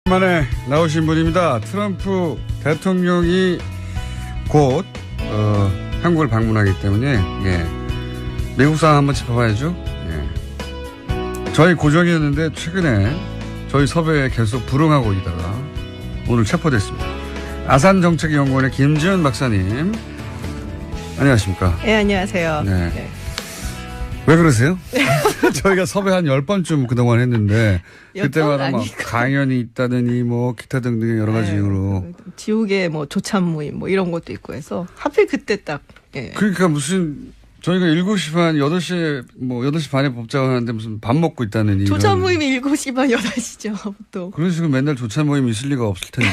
만에 나오신 분입니다. 트럼프 대통령이 곧 한국을 방문하기 때문에 미국 상황 한번 짚어봐야죠. 저희 고정이었는데 최근에 저희 섭외에 계속 불응하고 있다가 오늘 체포됐습니다. 아산정책연구원의 김지은 박사님, 안녕하십니까? 네, 안녕하세요. 네. 네. 왜 그러세요? 저희가 섭외 한 10번쯤 그동안 했는데 그때마다 막 강연이 있다더니 뭐 기타 등등의 여러 가지 이유로 지옥의 뭐 조찬 모임 뭐 이런 것도 있고 해서 하필 그때 딱. 예. 그러니까 무슨 저희가 7시 반 8시에 뭐 8시 반에 법자고 하는데 무슨 밥 먹고 있다는 조찬 모임이 7시 반 8시죠. 또. 그런 식으로 맨날 조찬 모임이 있을 리가 없을 텐데.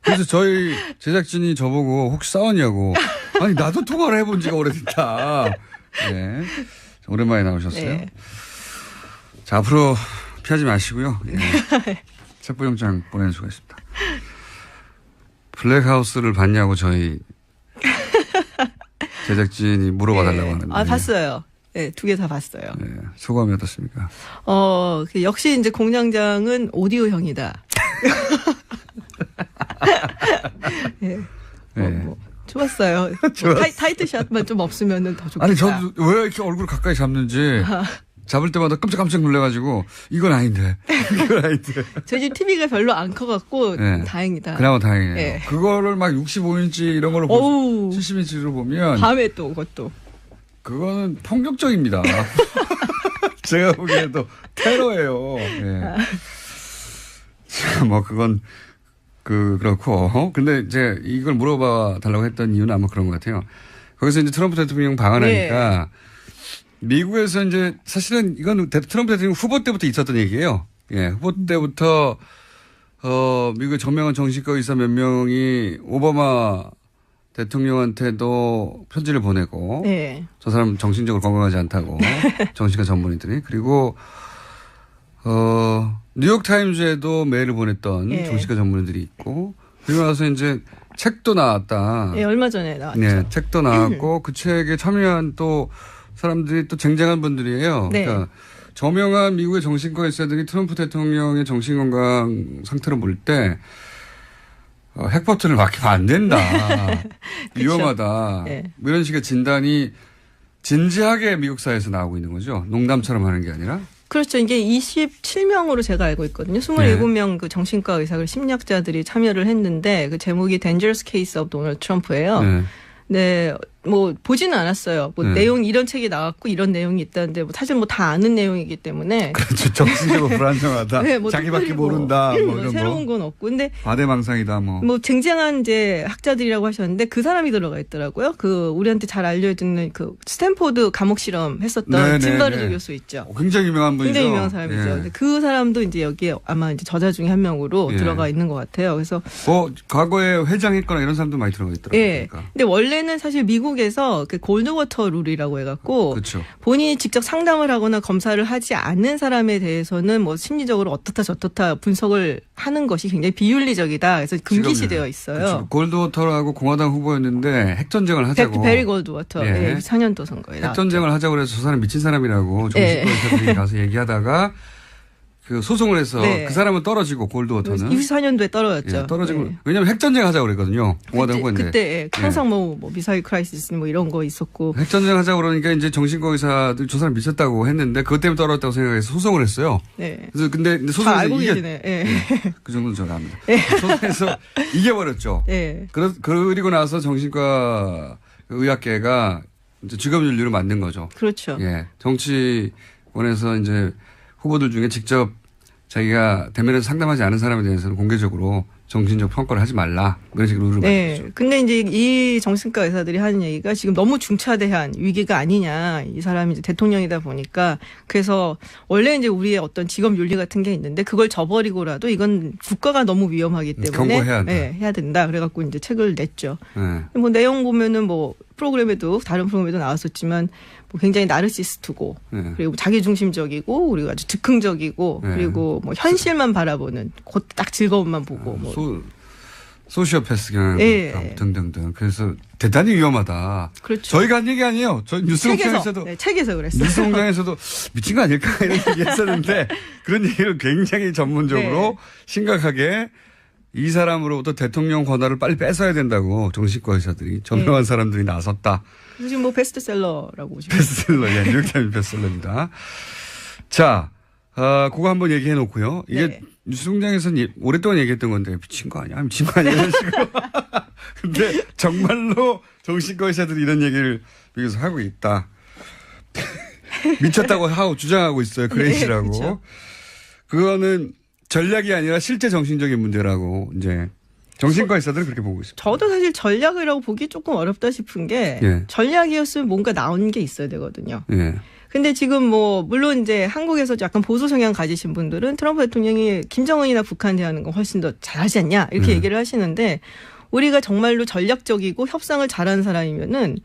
그래서 저희 제작진이 저보고 혹시 싸웠냐고. 아니 나도 통화를 해본 지가 오래됐다. 네. 오랜만에 나오셨어요. 네. 자, 앞으로 피하지 마시고요. 체포영장 보내는 수가 있습니다. 블랙하우스를 봤냐고 저희 제작진이 물어봐달라고 하는데. 아, 봤어요. 네, 2개 다 봤어요. 네, 소감이 어떻습니까? 역시 이제 공장장은 오디오형이다. 네. 좋았어요. 타이트샷만 좀 없으면 더 좋겠다. 아니, 저도 왜 이렇게 얼굴을 가까이 잡는지 잡을 때마다 깜짝깜짝 놀래가지고 이건 아닌데. 이건 아닌데. 저희 집 TV가 별로 안 커갖고 다행이다. 그나마 다행이네요. 네. 그거를 막 65인치 이런 걸로 70인치로 보면. 밤에 또 그것도. 그거는 폭력적입니다. 제가 보기에도 테러예요. 네. 뭐 그건. 그렇고. 근데 이제 이걸 물어봐 달라고 했던 이유는 아마 그런 것 같아요. 거기서 이제 트럼프 대통령 방한하니까 미국에서 이제 사실은 이건 트럼프 대통령 후보 때부터 있었던 얘기예요. 후보 때부터, 미국의 저명한 정신과 의사 몇 명이 오바마 대통령한테도 편지를 보내고 저 사람 정신적으로 건강하지 않다고 정신과 전문의들이 그리고 뉴욕타임즈에도 메일을 보냈던 정신과 전문의들이 있고, 그리고 나서 이제 책도 나왔다. 얼마 전에 나왔죠. 네, 책도 나왔고, 그 책에 참여한 또 사람들이 또 쟁쟁한 분들이에요. 그러니까 저명한 미국의 정신과 의사들이 트럼프 대통령의 정신건강 상태를 볼 때, 핵버튼을 막히면 안 된다. 위험하다. 뭐 이런 식의 진단이 진지하게 미국 사회에서 나오고 있는 거죠. 농담처럼 하는 게 아니라. 그렇죠. 이게 27명으로 제가 알고 있거든요. 27명 그 정신과 의사, 심리학자들이 참여를 했는데 그 제목이 Dangerous Case of Donald Trump예요. 네, 뭐 보지는 않았어요. 뭐 내용 이런 책이 나왔고 이런 내용이 있다는데 뭐 사실 뭐 다 아는 내용이기 때문에. 그렇죠. 정신적으로 불안정하다. 뭐 자기밖에 모른다. 뭐 이런 새로운 건 없고. 근데 과대망상이다. 뭐 쟁쟁한 이제 학자들이라고 하셨는데 그 사람이 들어가 있더라고요. 그 우리한테 잘 알려지는 그 스탠포드 감옥 실험 했었던 짐바르조 교수 있죠. 굉장히 유명한 분이죠. 굉장히 유명한 사람이죠. 근데 그 사람도 이제 여기에 아마 이제 저자 중에 한 명으로 들어가 있는 것 같아요. 그래서 과거에 회장했거나 이런 사람도 많이 들어가 있더라고요. 그러니까. 근데 원래는 사실 미국에서 그 골드워터 룰이라고 해갖고 그렇죠. 본인이 직접 상담을 하거나 검사를 하지 않는 사람에 대해서는 뭐 심리적으로 어떻다 저떻다 분석을 하는 것이 굉장히 비윤리적이다. 그래서 금기시되어 있어요. 그렇죠. 골드워터라고 공화당 후보였는데 핵전쟁을 하자고. 베리 골드워터. 4년도 선거에 핵전쟁을 하자고 그래서 저 사람 미친 사람이라고 정신과 의사들이 가서 얘기하다가 그 소송을 해서 그 사람은 떨어지고 골드워터는 24년도에 떨어졌죠. 떨어지고 왜냐하면 핵전쟁 하자고 그랬거든요. 공화당 후보인데. 그때 항상 뭐 미사일 크라이시스 뭐 이런 거 있었고. 핵전쟁 하자고 그러니까 이제 정신과 의사들 저 사람 미쳤다고 했는데 그것 때문에 떨어졌다고 생각해서 소송을 했어요. 그래서 근데 소송에서 알고 계시네. 그 정도는 저는 압니다. 소송에서 이겨버렸죠. 그리고 나서 정신과 의학계가 이제 직업윤리로 만든 거죠. 그렇죠. 정치권에서 이제 후보들 중에 직접 자기가 대면에서 상담하지 않은 사람에 대해서는 공개적으로 정신적 평가를 하지 말라. 그런 식으로 룰을 만들었죠. 근데 이제 이 정신과 의사들이 하는 얘기가 지금 너무 중차대한 위기가 아니냐. 이 사람이 이제 대통령이다 보니까. 그래서 원래 이제 우리의 어떤 직업 윤리 같은 게 있는데 그걸 저버리고라도 이건 국가가 너무 위험하기 때문에 경고해야 한다. 해야 된다. 그래갖고 이제 책을 냈죠. 뭐 내용 보면은 뭐 프로그램에도 다른 프로그램에도 나왔었지만 뭐 굉장히 나르시스트고 그리고 자기중심적이고 그리고 아주 즉흥적이고 그리고 뭐 현실만 바라보는 곧 딱 즐거움만 보고 뭐 소시오패스 경향 예. 등등등. 그래서 대단히 위험하다. 그렇죠. 저희가 한 얘기 아니에요. 저희 뉴스공장에서도 네, 책에서 그랬어요. 뉴스공장에서도 미친 거 아닐까 이런 얘기했었는데 그런 얘기를 굉장히 전문적으로 네. 심각하게 이 사람으로부터 대통령 권한을 빨리 뺏어야 된다고 정신과 의사들이 저명한 사람들이 나섰다. 지금 뭐 베스트셀러라고 보시면 베스트셀러, 예, 뉴욕타임즈 베스트셀러입니다. 자, 그거 한번 얘기해 놓고요. 이게 네. 뉴스공장에서는 오랫동안 얘기했던 건데 미친 거 아니야? 미친 거 아니야? 이런 식으로. 근데 정말로 정신과 의사들이 이런 얘기를 여기서 하고 있다. 미쳤다고 하고 주장하고 있어요. 그레이시라고. 네, 그렇죠. 그거는 전략이 아니라 실제 정신적인 문제라고 이제 정신과 의사들은 그렇게 보고 있습니다. 저도 사실 전략이라고 보기 조금 어렵다 싶은 게 예. 전략이었으면 뭔가 나온 게 있어야 되거든요. 예. 근데 지금 뭐 물론 이제 한국에서 약간 보수 성향 가지신 분들은 트럼프 대통령이 김정은이나 북한 대하는 건 훨씬 더 잘하지 않냐 이렇게 얘기를 하시는데 우리가 정말로 전략적이고 협상을 잘하는 사람이면은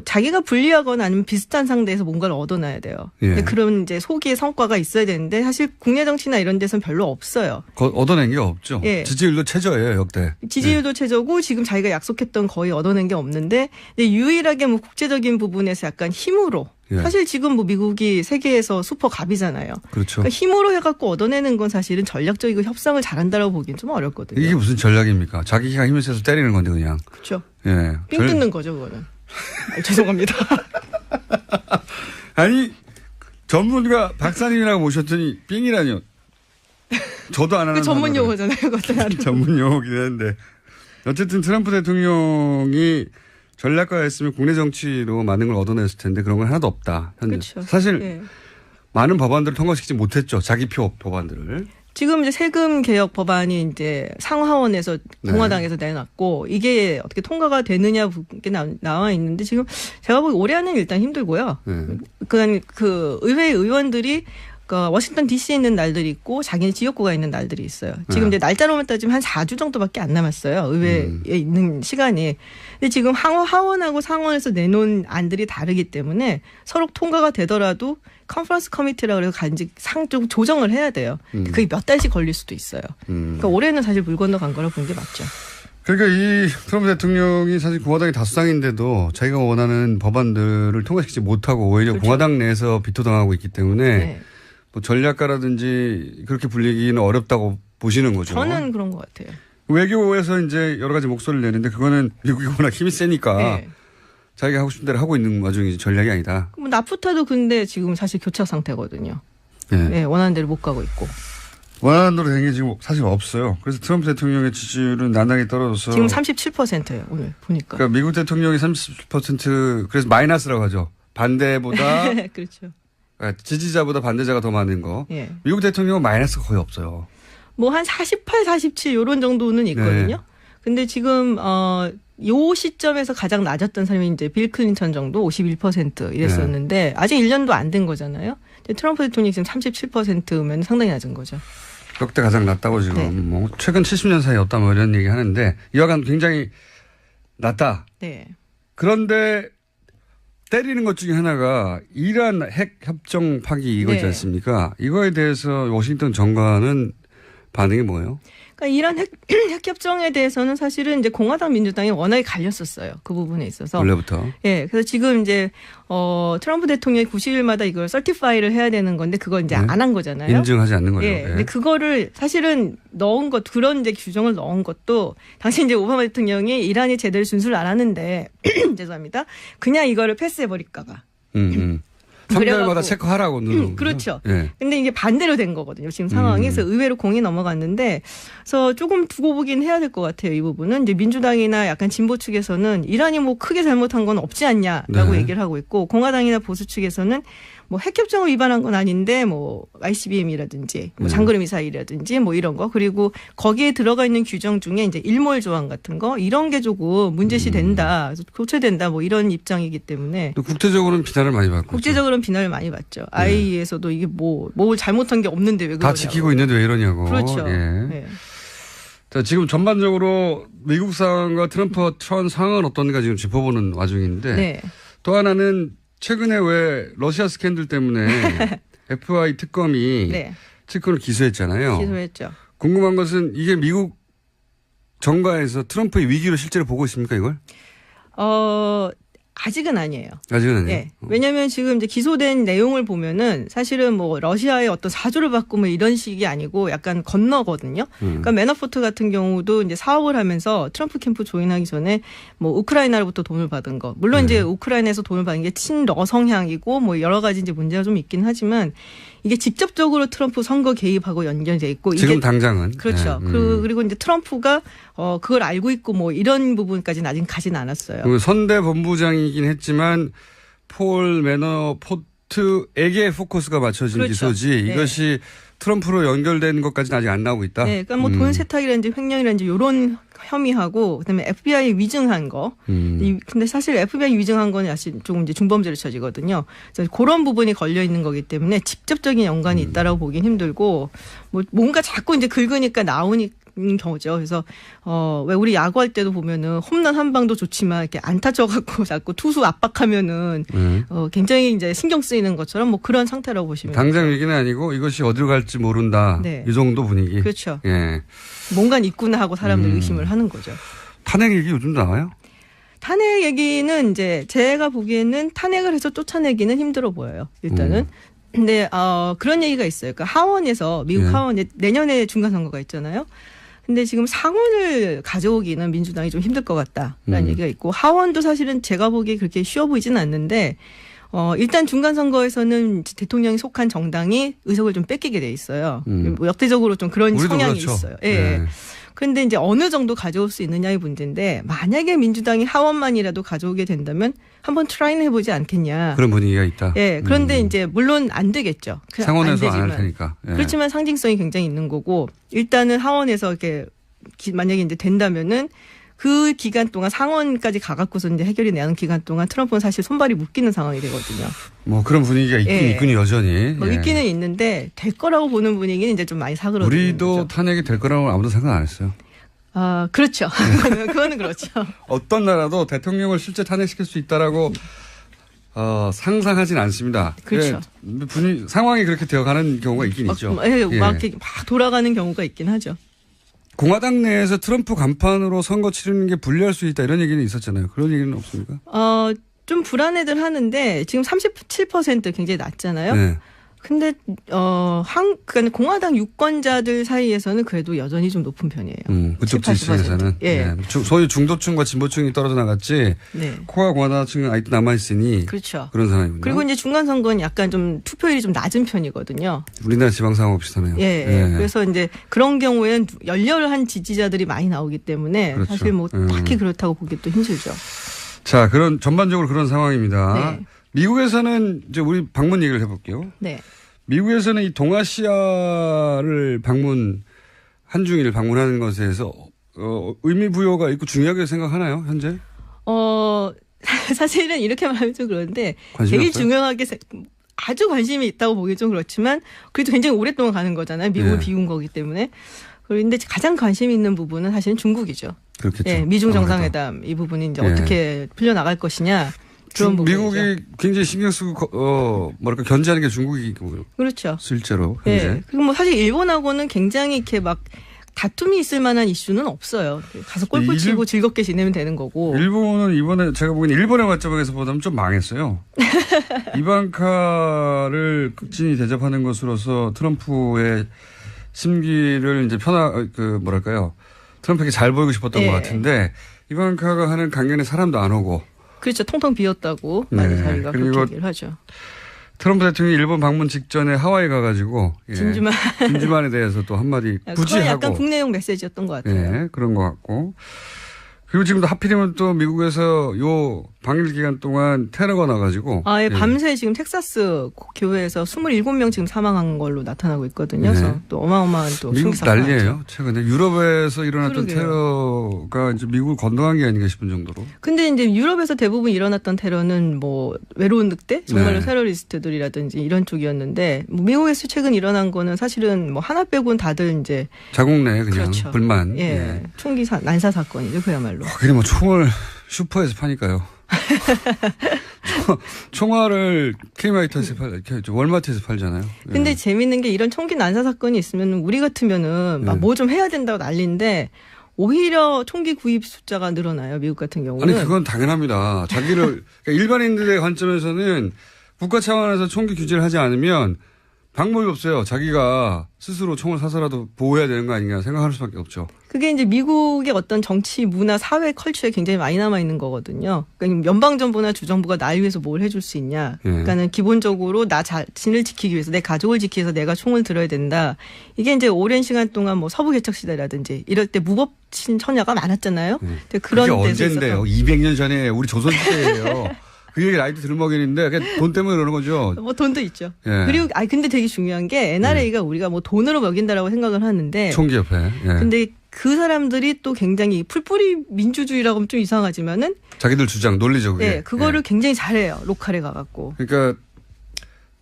자기가 불리하거나 아니면 비슷한 상대에서 뭔가를 얻어놔야 돼요. 예. 근데 그런 이제 소기의 성과가 있어야 되는데 사실 국내 정치나 이런 데서는 별로 없어요. 얻어낸 게 없죠. 예. 지지율도 최저예요, 역대. 지지율도 최저고 지금 자기가 약속했던 거의 얻어낸 게 없는데 근데 유일하게 뭐 국제적인 부분에서 약간 힘으로 예. 사실 지금 뭐 미국이 세계에서 슈퍼 갑이잖아요. 그렇죠. 그러니까 힘으로 해갖고 얻어내는 건 사실은 전략적이고 협상을 잘한다고 보기엔 좀 어렵거든요. 이게 무슨 전략입니까? 자기가 힘을 세서 때리는 건데 그냥. 그렇죠. 예. 삥 뜯는 거죠, 그거는. 죄송합니다. 아니 전문가 박사님이라고 모셨더니 삥이라뇨. 저도 안 하는 그 전문 단어를. 용어잖아요, 그것도. 전문 용어긴 한데 어쨌든 트럼프 대통령이 전략가였으면 국내 정치로 많은 걸 얻어냈을 텐데 그런 건 하나도 없다. 현재. 그렇죠. 사실 네. 많은 법안들을 통과시키지 못했죠. 자기 표 법안들을. 지금 이제 세금 개혁 법안이 이제 상하원에서 네. 공화당에서 내놨고 이게 어떻게 통과가 되느냐 게 나와 있는데 지금 제가 보기 올해 안은 일단 힘들고요. 네. 그 의회 의원들이 그 워싱턴 DC에 있는 날들이 있고 자기네 지역구가 있는 날들이 있어요. 지금 이제 날짜로만 따지면 한 4주 정도밖에 안 남았어요. 의회에 있는 시간이. 근데 지금 하원하고 상원에서 내놓은 안들이 다르기 때문에 서로 통과가 되더라도 컨퍼런스 커미티라고 해서 간직 상좀 조정을 해야 돼요. 그게 몇 달씩 걸릴 수도 있어요. 그러니까 올해는 사실 물 건너간 거라고 보는 게 맞죠. 그러니까 이 트럼프 대통령이 사실 공화당이 다수당인데도 자기가 원하는 법안들을 통과시키지 못하고 오히려 그렇죠. 공화당 내에서 비토당하고 있기 때문에 네. 뭐 전략가라든지 그렇게 불리기는 어렵다고 보시는 거죠. 저는 그런 것 같아요. 외교에서 이제 여러 가지 목소리를 내는데 그거는 미국이 워낙 힘이 세니까 네. 자기가 하고 싶은 대로 하고 있는 와중이지 전략이 아니다. 뭐 나프타도 근데 지금 사실 교착 상태거든요. 네. 네, 원하는 대로 못 가고 있고. 원하는 대로 된 게 지금 사실 없어요. 그래서 트럼프 대통령의 지지율은 나날이 떨어져서 지금 37%예요. 오늘 보니까. 그러니까 미국 대통령이 30% 그래서 마이너스라고 하죠. 반대보다 그렇죠. 지지자보다 반대자가 더 많은 거. 예. 미국 대통령은 마이너스가 거의 없어요. 뭐 한 48, 47 요런 정도는 있거든요. 네. 근데 지금 요 시점에서 가장 낮았던 사람이 이제 빌 클린턴 정도 51% 이랬었는데 아직 1년도 안 된 거잖아요. 근데 트럼프 대통령이 지금 37%면 상당히 낮은 거죠. 역대 가장 낮다고 지금 네. 뭐 최근 70년 사이 없다 뭐 이런 얘기 하는데 이와간 굉장히 낮다. 네. 그런데 때리는 것 중에 하나가 이란 핵 협정 파기 이거지 네. 않습니까? 이거에 대해서 워싱턴 정관은 반응이 뭐예요? 그러니까 이란 핵협정에 대해서는 사실은 이제 공화당 민주당이 워낙에 갈렸었어요. 그 부분에 있어서. 원래부터. 예. 그래서 지금 이제 트럼프 대통령이 90일마다 이걸 서티파이를 해야 되는 건데 그걸 이제 네. 안 한 거잖아요. 인증하지 않는 거예요. 예. 근데 그거를 사실은 넣은 것 그런 이제 규정을 넣은 것도 당시 이제 오바마 대통령이 이란이 제대로 준수를 안 하는데 죄송합니다. 그냥 이거를 패스해 버릴까 봐. 3개월마다 체크하라고 누르는 그렇죠. 예. 근데 이게 반대로 된 거거든요. 지금 상황이. 그래서 의외로 공이 넘어갔는데, 그래서 조금 두고 보긴 해야 될 것 같아요. 이 부분은. 이제 민주당이나 약간 진보 측에서는 이란이 뭐 크게 잘못한 건 없지 않냐라고 네. 얘기를 하고 있고, 공화당이나 보수 측에서는 뭐 핵협정을 위반한 건 아닌데, 뭐 ICBM이라든지, 뭐 장거리 미사일이라든지, 뭐 이런 거. 그리고 거기에 들어가 있는 규정 중에 이제 일몰 조항 같은 거, 이런 게 조금 문제시 된다. 그래서 교체된다. 뭐 이런 입장이기 때문에. 또 국제적으로는 비난을 많이 받고. 국제적으로는 비난을 많이 받죠. IAEA에서도 이게 뭐 잘못한 게 없는데 왜 그러냐고. 다 지키고 있는데 왜 이러냐고. 그렇죠. 예. 네. 자, 지금 전반적으로 미국 상황과 트럼프 상황은 어떤가 지금 짚어보는 와중인데 네. 또 하나는 최근에 왜 러시아 스캔들 때문에 FBI 특검이 네. 측근을 기소했잖아요. 기소했죠. 궁금한 것은 이게 미국 정가에서 트럼프의 위기로 실제로 보고 있습니까, 이걸? 아직은 아니에요. 아직은 아니에요. 예. 왜냐하면 지금 이제 기소된 내용을 보면은 사실은 뭐 러시아의 어떤 사주를 받고 뭐 이런 식이 아니고 약간 건너거든요. 그러니까 매너포트 같은 경우도 이제 사업을 하면서 트럼프 캠프 조인하기 전에 뭐 우크라이나로부터 돈을 받은 거. 물론 이제 우크라이나에서 돈을 받은 게 친러 성향이고 뭐 여러 가지 이제 문제가 좀 있긴 하지만 이게 직접적으로 트럼프 선거 개입하고 연결돼 있고 지금 이게 당장은 그렇죠. 네. 그리고 이제 트럼프가 그걸 알고 있고 뭐 이런 부분까지는 아직 가진 않았어요. 선대 본부장이긴 했지만 폴 매너포트에게 포커스가 맞춰진 그렇죠. 기소지 네. 이것이 트럼프로 연결된 것까지는 아직 안 나오고 있다. 네, 그러니까 뭐 돈 세탁이라든지 횡령이라든지 이런 혐의하고 그다음에 FBI 위증한 거. 근데 사실 FBI 위증한 거는 사실 조금 이제 중범죄로 쳐지거든요. 그래서 그런 부분이 걸려 있는 거기 때문에 직접적인 연관이 있다라고 보긴 힘들고 뭐 뭔가 자꾸 이제 긁으니까 나오는 경우죠. 그래서 왜 우리 야구할 때도 보면은 홈런 한 방도 좋지만 이렇게 안타 쳐갖고 자꾸 투수 압박하면은 굉장히 이제 신경 쓰이는 것처럼 뭐 그런 상태라고 보시면 당장 위기는 아니고 이것이 어디로 갈지 모른다. 네. 이 정도 분위기. 그렇죠. 예. 뭔가 있구나 하고 사람들이 의심을 하는 거죠. 탄핵 얘기 요즘도 나와요? 탄핵 얘기는 이제 제가 보기에는 탄핵을 해서 쫓아내기는 힘들어 보여요. 일단은. 근데 그런 얘기가 있어요. 그러니까 하원에서 미국 하원에 내년에 중간 선거가 있잖아요. 근데 지금 상원을 가져오기는 민주당이 좀 힘들 것 같다라는 얘기가 있고 하원도 사실은 제가 보기에 그렇게 쉬워 보이지는 않는데 일단 중간 선거에서는 대통령이 속한 정당이 의석을 좀 뺏기게 돼 있어요. 뭐 역대적으로 좀 그런 성향이 그렇죠. 있어요. 예. 네. 그런데 이제 어느 정도 가져올 수 있느냐의 문제인데 만약에 민주당이 하원만이라도 가져오게 된다면 한번 트라이는 해보지 않겠냐. 그런 분위기가 있다. 예. 그런데 이제 물론 안 되겠죠. 상원에서 안 할 테니까. 예. 그렇지만 상징성이 굉장히 있는 거고 일단은 하원에서 이렇게 만약에 이제 된다면은 그 기간 동안 상원까지 가갖고서 이제 해결이 나는 기간 동안 트럼프는 사실 손발이 묶이는 상황이 되거든요. 뭐 그런 분위기가 있긴 있군요, 여전히. 뭐 있기는 있는데 될 거라고 보는 분위기는 이제 좀 많이 사그러지는 우리도 거죠. 탄핵이 될 거라고 아무도 생각 안 했어요. 그렇죠. 그거는 그렇죠. 어떤 나라도 대통령을 실제 탄핵시킬 수 있다라고 상상하진 않습니다. 그렇죠. 상황이 그렇게 되어가는 경우가 있긴 있죠. 막 이렇게 막 돌아가는 경우가 있긴 하죠. 공화당 내에서 트럼프 간판으로 선거 치르는 게 불리할 수 있다 이런 얘기는 있었잖아요. 그런 얘기는 없습니까? 좀 불안해들 하는데 지금 37% 굉장히 낮잖아요. 네. 근데 그러니까 공화당 유권자들 사이에서는 그래도 여전히 좀 높은 편이에요. 그쪽 지지층에서는 예. 네. 소위 중도층과 진보층이 떨어져 나갔지. 네. 코어 공화당층은 아직도 남아 있으니. 그렇죠. 그런 상황이군요. 그리고 이제 중간 선거는 약간 좀 투표율이 좀 낮은 편이거든요. 우리나라 지방선거 비슷하네요. 예. 그래서 이제 그런 경우에는 열렬한 지지자들이 많이 나오기 때문에 그렇죠. 사실 뭐 딱히 그렇다고 보기도 힘들죠. 자, 전반적으로 그런 상황입니다. 네. 미국에서는 이제 우리 방문 얘기를 해볼게요. 네. 미국에서는 이 동아시아를 한중일 방문하는 것에 대해서 의미 부여가 있고 중요하게 생각하나요, 현재? 사실은 이렇게 말하면 좀 그런데 관심이 되게 없어요? 중요하게 아주 관심이 있다고 보기 좀 그렇지만 그래도 굉장히 오랫동안 가는 거잖아요. 미국을 비운 거기 때문에. 그런데 가장 관심 있는 부분은 사실은 중국이죠. 그렇겠죠. 네, 미중 정상회담 이 부분이 이제 어떻게 풀려나갈 것이냐. 그런 미국이 부분이죠. 굉장히 신경 쓰고 견제하는 게 중국이고. 그렇죠. 실제로 현재. 네. 그리고 뭐 사실 일본하고는 굉장히 이렇게 막 다툼이 있을 만한 이슈는 없어요. 가서 골프 치고 즐겁게 지내면 되는 거고. 일본은 이번에 제가 보기엔 일본의 관점에서 보다면 좀 망했어요. 이방카를 극진히 대접하는 것으로서 트럼프의 심기를 이제 트럼프에게 잘 보이고 싶었던 것 같은데 이방카가 하는 강연에 사람도 안 오고. 그렇죠. 통통 비었다고 많은 사람가 그렇게 얘기를 하죠. 트럼프 대통령이 일본 방문 직전에 하와이 가가지고 진주만에 대해서 또 한마디 굳이 그건 하고. 약간 국내용 메시지였던 것 같아요. 네, 그런 것 같고. 그리고 지금도 하필이면 또 미국에서 요 방일 기간 동안 테러가 나가지고. 밤새 지금 텍사스 교회에서 27명 지금 사망한 걸로 나타나고 있거든요. 그래서 또 어마어마한 또 미국 난리예요. 최근에 유럽에서 일어났던 테러가 이제 미국을 건너간 게 아닌가 싶은 정도로. 근데 이제 유럽에서 대부분 일어났던 테러는 뭐 외로운 늑대, 정말로 테러리스트들이라든지 이런 쪽이었는데 뭐 미국에서 최근 일어난 거는 사실은 뭐 하나 빼고는 다들 이제 자국 내 그냥 그렇죠. 불만. 총기 난사 사건이죠, 그야말로. 그래 뭐 총을 슈퍼에서 파니까요. 총알을 K마이트에서 월마트에서 팔잖아요. 근데 재밌는 게 이런 총기 난사 사건이 있으면 우리 같으면은 막 뭐 좀 해야 된다고 난리인데 오히려 총기 구입 숫자가 늘어나요. 미국 같은 경우는. 아니 그건 당연합니다. 자기를 그러니까 일반인들의 관점에서는 국가 차원에서 총기 규제를 하지 않으면 방법이 없어요. 자기가 스스로 총을 사서라도 보호해야 되는 거 아닌가 생각할 수밖에 없죠. 그게 이제 미국의 어떤 정치, 문화, 사회 컬처에 굉장히 많이 남아 있는 거거든요. 그러니까 연방정부나 주정부가 날 위해서 뭘 해줄 수 있냐. 그러니까는 기본적으로 나 자신을 지키기 위해서, 내 가족을 지키기 위해서 내가 총을 들어야 된다. 이게 이제 오랜 시간 동안 뭐 서부 개척 시대라든지 이럴 때 무법친 처녀가 많았잖아요. 그런 그게 데서 언젠데요? 200년 전에 우리 조선 시대예요. 그 얘기 라이트 들먹이는데 그냥 돈 때문에 그러는 거죠. 뭐 돈도 있죠. 그리고 근데 되게 중요한 게 NRA가 우리가 뭐 돈으로 먹인다라고 생각을 하는데 총기협회. 근데 그 사람들이 또 굉장히 풀뿌리 민주주의라고 하면 좀 이상하지만은 자기들 주장 논리죠. 그게. 그거를 굉장히 잘해요. 로컬에 가갖고. 그러니까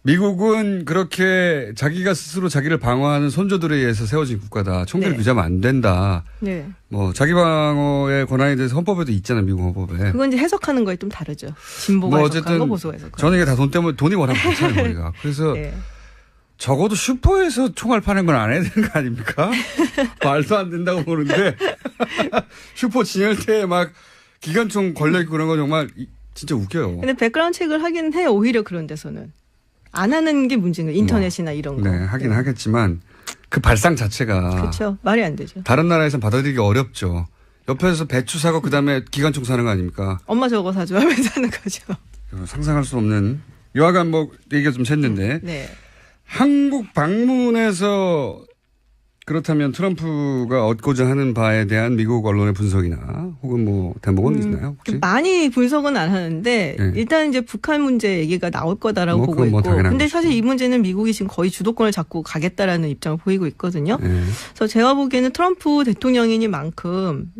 미국은 그렇게 자기가 스스로 자기를 방어하는 선조들에 의해서 세워진 국가다. 총기를 규제하면 안 된다. 네. 뭐 자기 방어의 권한에 대해서 헌법에도 있잖아요. 미국 헌법에. 그건 이제 해석하는 거에 좀 다르죠. 진보가 뭐 해석하는 거, 보수가 해석하는 거. 저는 이게 다 돈 때문에 돈이 워낙 많잖아요. 우리가. 그래서 적어도 슈퍼에서 총알 파는 건 안 해야 되는 거 아닙니까? 말도 안 된다고 보는데 슈퍼 진열대에 막 기관총 걸려있고 그런 거 정말 진짜 웃겨요. 근데 백그라운드 체크를 하긴 해요. 오히려 그런 데서는. 안 하는 게 문제인 거예요. 인터넷이나 이런 거. 네, 하긴 하겠지만 그 발상 자체가. 그렇죠. 말이 안 되죠. 다른 나라에서는 받아들이기 어렵죠. 옆에서 배추 사고 그다음에 기관총 사는 거 아닙니까? 엄마 저거 사줘 하면서 하는 거죠. 상상할 수 없는. 여하간 뭐 얘기가 좀 샜는데. 네. 한국 방문에서 그렇다면 트럼프가 얻고자 하는 바에 대한 미국 언론의 분석이나 혹은 뭐 대목은 있나요? 혹시? 많이 분석은 안 하는데 일단 이제 북한 문제 얘기가 나올 거다라고 보고 있고. 근데 사실 이 문제는 미국이 지금 거의 주도권을 잡고 가겠다라는 입장을 보이고 있거든요. 그래서 제가 보기에는 트럼프 대통령이니만큼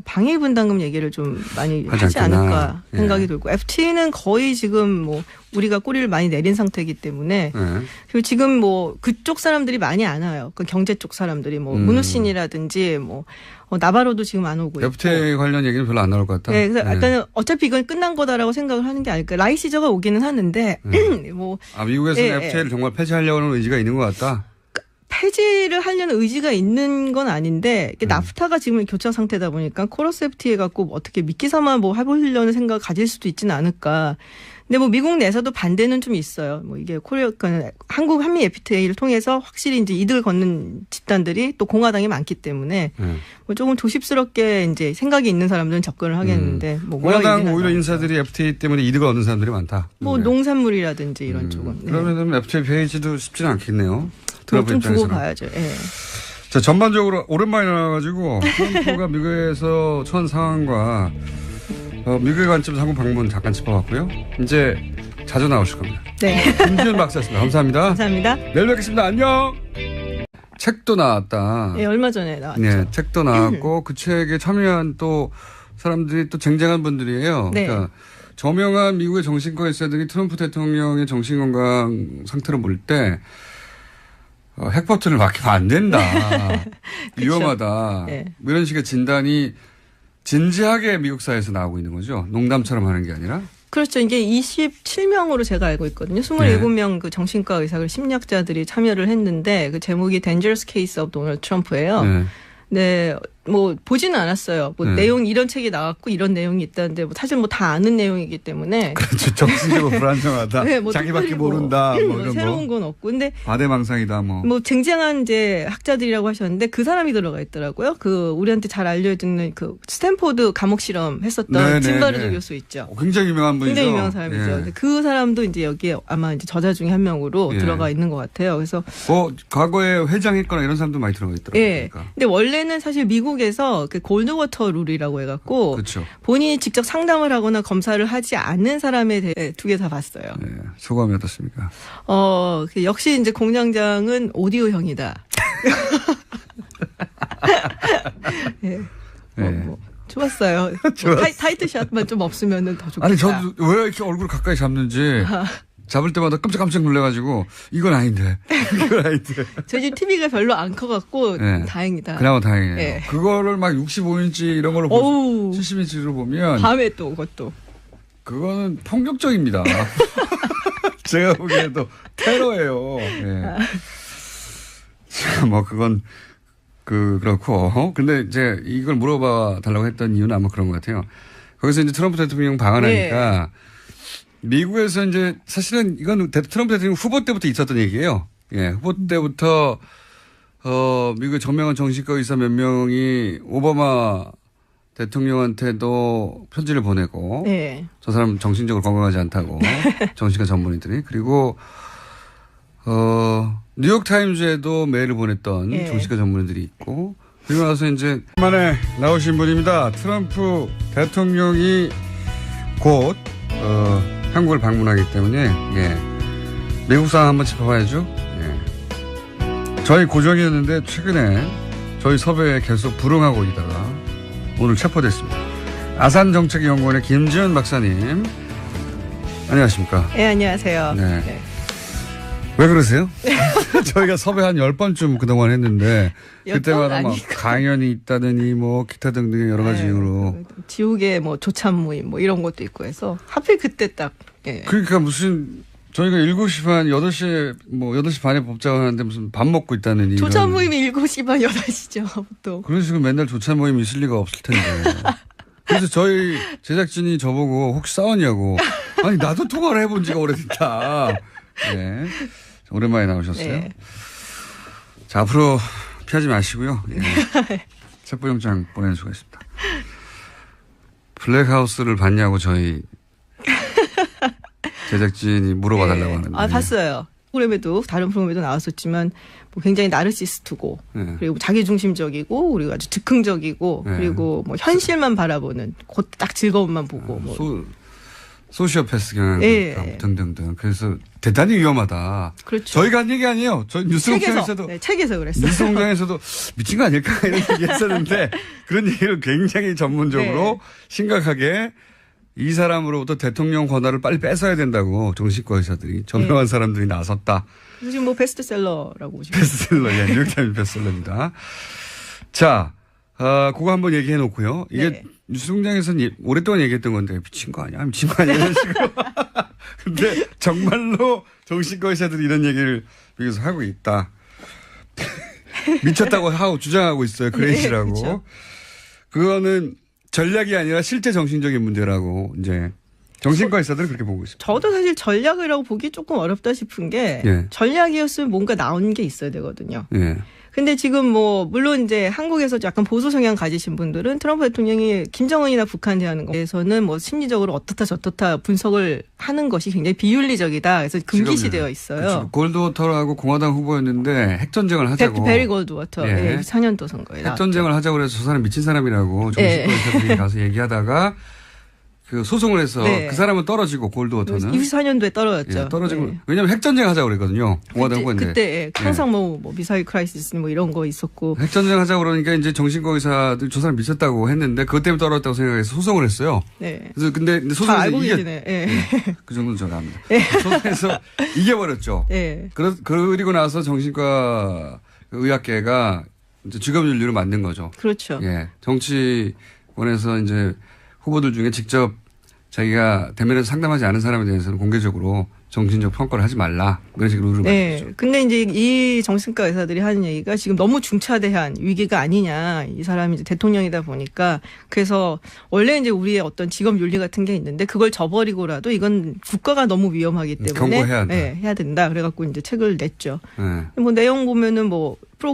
방위분담금 얘기를 좀 많이 하지 않을까 생각이 들고 FTA는 거의 지금 뭐 우리가 꼬리를 많이 내린 상태이기 때문에 그리고 지금 뭐 그쪽 사람들이 많이 안 와요. 그 경제 쪽 사람들이 뭐 문우신이라든지 뭐 나바로도 지금 안 오고 있고. FTA 관련 얘기는 별로 안 나올 것 같다. 네, 그래서 약간 어차피 이건 끝난 거다라고 생각을 하는 게 아닐까. 라이시저가 오기는 하는데 뭐 미국에서는 FTA를 정말 폐지하려고 하는 의지가 있는 것 같다. 폐지를 하려는 의지가 있는 건 아닌데 나프타가 지금 교착 상태다 보니까 코러스 FTA 갖고 어떻게 미끼 삼아 뭐 해보려는 생각을 가질 수도 있지는 않을까. 근데 뭐 미국 내에서도 반대는 좀 있어요. 뭐 이게 그러니까 한국 한미 FTA를 통해서 확실히 이제 이득을 걷는 집단들이 또 공화당이 많기 때문에 뭐 조금 조심스럽게 이제 생각이 있는 사람들은 접근을 하겠는데 뭐 공화당 오히려 인사들이 FTA 때문에 이득을 얻는 사람들이 많다. 뭐 농산물이라든지 이런 쪽은. 그러면 FTA 폐지도 쉽지는 않겠네요. 트럼프 좀 입장에서는. 두고 봐야죠. 예. 자, 전반적으로 오랜만에 나와가지고 트럼프가 미국에서 처한 상황과 미국의 관점에서 한국 방문 잠깐 짚어봤고요. 이제 자주 나오실 겁니다. 네. 김지훈 박사였습니다. 감사합니다. 감사합니다. 내일 뵙겠습니다. 안녕. 책도 나왔다. 네, 얼마 전에 나왔죠. 네, 책도 나왔고 그 책에 참여한 또 사람들이 또 쟁쟁한 분들이에요. 네. 그러니까 저명한 미국의 정신과 의사들이 트럼프 대통령의 정신건강 상태를 볼 때 핵버튼을 맡기면 안 된다. 위험하다. 네. 뭐 이런 식의 진단이 진지하게 미국 사회에서 나오고 있는 거죠. 농담처럼 하는 게 아니라. 그렇죠. 이게 27명으로 제가 알고 있거든요. 27명 그 정신과 의사 심리학자들이 참여를 했는데 그 제목이 Dangerous Case of Donald Trump예요. 네. 뭐 보지는 않았어요. 뭐 내용 이런 책이 나왔고 이런 내용이 있다는데 뭐 사실 뭐 다 아는 내용이기 때문에. 그렇죠. 정신적으로 불안정하다. 네, 뭐 자기밖에 모른다. 뭐 이런 새로운 건 없고. 근데 과대망상이다. 뭐 쟁쟁한 이제 학자들이라고 하셨는데 그 사람이 들어가 있더라고요. 그 우리한테 잘 알려지는 그 스탠포드 감옥 실험 했었던 짐바르조 교수 있죠. 굉장히 유명한 분이죠. 굉장히 유명한 사람이죠. 예. 그 사람도 이제 여기에 아마 이제 저자 중에 한 명으로 들어가 있는 것 같아요. 그래서 과거에 회장했거나 이런 사람도 많이 들어가 있더라고요. 예. 그러니까. 근데 원래는 사실 미국에서 그 골드워터 룰이라고 해갖고 그렇죠. 본인이 직접 상담을 하거나 검사를 하지 않는 사람에 대해 두 개 다 봤어요. 네. 소감이 어떻습니까? 역시 이제 공장장은 오디오형이다. 네. 좋았어요. 타이트샷만 좀 없으면 더 좋겠다. 아니, 저도 왜 이렇게 얼굴 가까이 잡는지 잡을 때마다 깜짝깜짝 놀래가지고 이건 아닌데. 이건 아닌데. 저희 집 TV가 별로 안 커갖고 다행이다. 그나마 다행이에요. 네. 그거를 막 65인치 이런 걸로 70인치로 보면 밤에 또 그것도. 그거는 폭력적입니다. 제가 보기에도 테러예요. 네. 뭐 그건 그렇고. 근데 이제 이걸 물어봐 달라고 했던 이유는 아마 그런 것 같아요. 거기서 이제 트럼프 대통령 방한하니까 미국에서 이제 사실은 이건 트럼프 대통령 후보 때부터 있었던 얘기예요. 예, 후보 때부터 미국의 저명한 정신과 의사 몇 명이 오바마 대통령한테도 편지를 보내고 저 사람 정신적으로 건강하지 않다고 정신과 전문의들이 그리고 뉴욕타임즈에도 메일을 보냈던 정신과 전문의들이 있고 그리고 나서 이제 만에 나오신 분입니다. 트럼프 대통령이 곧 한국을 방문하기 때문에 미국 상황 한번 짚어봐야죠. 저희 고정이었는데 최근에 저희 섭외에 계속 불응하고 있다가 오늘 체포됐습니다. 아산정책연구원의 김지은 박사님. 안녕하십니까. 네, 안녕하세요. 네. 왜 그러세요? 저희가 섭외 한 10번쯤 그동안 했는데 그때마다 막 강연이 있다더니 뭐 기타 등등의 여러 가지 이유로. 지옥의 뭐 조찬 모임 뭐 이런 것도 있고 해서 하필 그때 딱. 그러니까 무슨 저희가 7시 반, 8시에 뭐 8시 반에 법정을 하는데 무슨 밥 먹고 있다는 조찬 모임이 7시 반, 8시죠. 또. 그런 식으로 맨날 조찬 모임이 있을 리가 없을 텐데. 그래서 저희 제작진이 저보고 혹시 싸웠냐고. 아니 나도 통화를 해본 지가 오래됐다. 네. 오랜만에 나오셨어요. 네. 자, 앞으로 피하지 마시고요. 체포영장 보내는 수가 있습니다. 블랙하우스를 봤냐고 저희 제작진이 물어봐 달라고 하는데. 봤어요. 프로그램에도 다른 프로그램에도 나왔었지만 뭐 굉장히 나르시스트고 그리고 자기중심적이고 그리고 아주 즉흥적이고 그리고 뭐 현실만 바라보는 곧 딱 즐거움만 보고 뭐. 소시오패스 경향 등등등. 그래서 대단히 위험하다. 그렇죠. 저희가 한 얘기 아니에요. 저희 뉴스공장에서도 책에서 그랬어요. 뉴스공장에서도 미친 거 아닐까 이런 얘기했었는데 그런 얘기를 굉장히 전문적으로 심각하게 이 사람으로부터 대통령 권한을 빨리 뺏어야 된다고 정신과 의사들이 저명한 사람들이 나섰다. 지금 뭐 베스트셀러라고 보시면 베스트셀러, 뉴욕타임즈 베스트셀러입니다. 자, 그거 한번 얘기해 놓고요. 이게 뉴스공장에서는 오랫동안 얘기했던 건데 미친 거 아니야? 미친 거 아니야? 이런 식으로. 근데 정말로 정신과 의사들이 이런 얘기를 여기서 하고 있다. 미쳤다고 하고 주장하고 있어요. 그레이시라고. 그렇죠. 그거는 전략이 아니라 실제 정신적인 문제라고 이제 정신과 의사들은 그렇게 보고 있습니다. 저도 사실 전략이라고 보기 조금 어렵다 싶은 게 전략이었으면 뭔가 나온 게 있어야 되거든요. 근데 지금 뭐 물론 이제 한국에서 약간 보수 성향 가지신 분들은 트럼프 대통령이 김정은이나 북한 대하는 것에서는 뭐 심리적으로 어떻다 저떻다 분석을 하는 것이 굉장히 비윤리적이다. 그래서 금기시되어 있어요. 그렇죠. 골드워터라고 공화당 후보였는데 핵전쟁을 하자고. 베리 골드워터. 4년도 선거에 핵전쟁을 하자고 그래서 저 사람 미친 사람이라고 정신과 의사들이 가서 얘기하다가 그 소송을 해서 그 사람은 떨어지고 골드워터는 24년도에 떨어졌죠. 떨어지고 왜냐하면 핵전쟁 하자고 그랬거든요. 공화당 후보인데. 그때 항상 뭐 미사일 크라이시스 뭐 이런 거 있었고. 핵전쟁 하자고 그러니까 이제 정신과 의사들 저 사람 미쳤다고 했는데 그것 때문에 떨어졌다고 생각해서 소송을 했어요. 그래서 근데 소송에서 알고 계시네. 그 정도는 제가 압니다. 소송에서 이겨버렸죠. 그리고 나서 정신과 의학계가 이제 직업윤리로 만든 거죠. 그렇죠. 정치권에서 이제 후보들 중에 직접 자기가 대면에서 상담하지 않은 사람에 대해서는 공개적으로 정신적 평가를 하지 말라. 그런 식으로 룰을 만들었죠. 근데 이제 이 정신과 의사들이 하는 얘기가 지금 너무 중차대한 위기가 아니냐. 이 사람이 이제 대통령이다 보니까. 그래서 원래 이제 우리의 어떤 직업 윤리 같은 게 있는데 그걸 저버리고라도 이건 국가가 너무 위험하기 때문에 경고해야 한다. 해야 된다. 그래갖고 이제 책을 냈죠. 뭐 내용 보면은 뭐